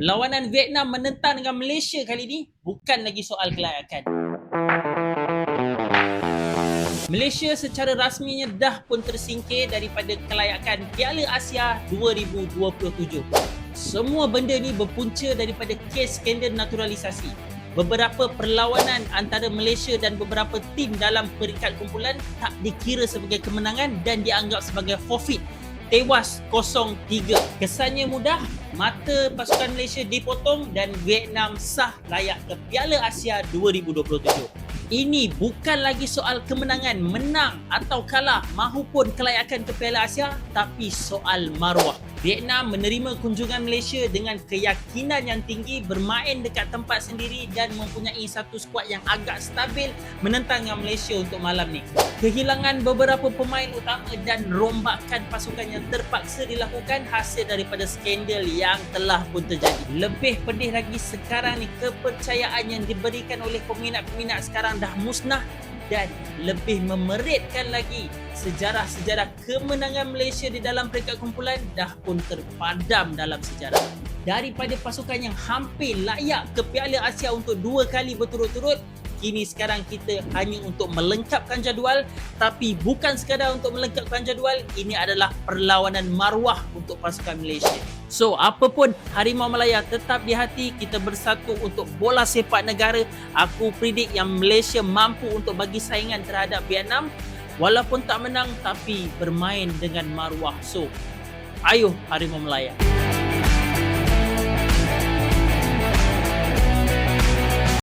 Perlawanan Vietnam menentang dengan Malaysia kali ini bukan lagi soal kelayakan. Malaysia secara rasminya dah pun tersingkir daripada kelayakan Piala Asia 2027. Semua benda ni berpunca daripada kes skandal naturalisasi. Beberapa perlawanan antara Malaysia dan beberapa tim dalam peringkat kumpulan tak dikira sebagai kemenangan dan dianggap sebagai forfeit. Tewas 0-3. Kesannya mudah, mata pasukan Malaysia dipotong dan Vietnam sah layak ke Piala Asia 2027. Ini bukan lagi soal kemenangan, menang atau kalah mahupun kelayakan ke Piala Asia, tapi soal maruah. Vietnam menerima kunjungan Malaysia dengan keyakinan yang tinggi, bermain dekat tempat sendiri dan mempunyai satu skuad yang agak stabil menentang dengan Malaysia untuk malam ni. Kehilangan beberapa pemain utama dan rombakan pasukan yang terpaksa dilakukan hasil daripada skandal yang telah pun terjadi. Lebih pedih lagi sekarang ni, kepercayaan yang diberikan oleh peminat-peminat sekarang dah musnah dan lebih memeritkan lagi sejarah-sejarah kemenangan Malaysia di dalam peringkat kumpulan dah pun terpadam dalam sejarah. Daripada pasukan yang hampir layak ke Piala Asia untuk 2 kali berturut-turut, kini sekarang kita hanya untuk melengkapkan jadual, tapi bukan sekadar untuk melengkapkan jadual, ini adalah perlawanan maruah untuk pasukan Malaysia. So, apa pun Harimau Malaya tetap di hati, kita bersatu untuk bola sepak negara. Aku predict yang Malaysia mampu untuk bagi saingan terhadap Vietnam. Walaupun tak menang, tapi bermain dengan maruah. So, ayo Harimau Malaya.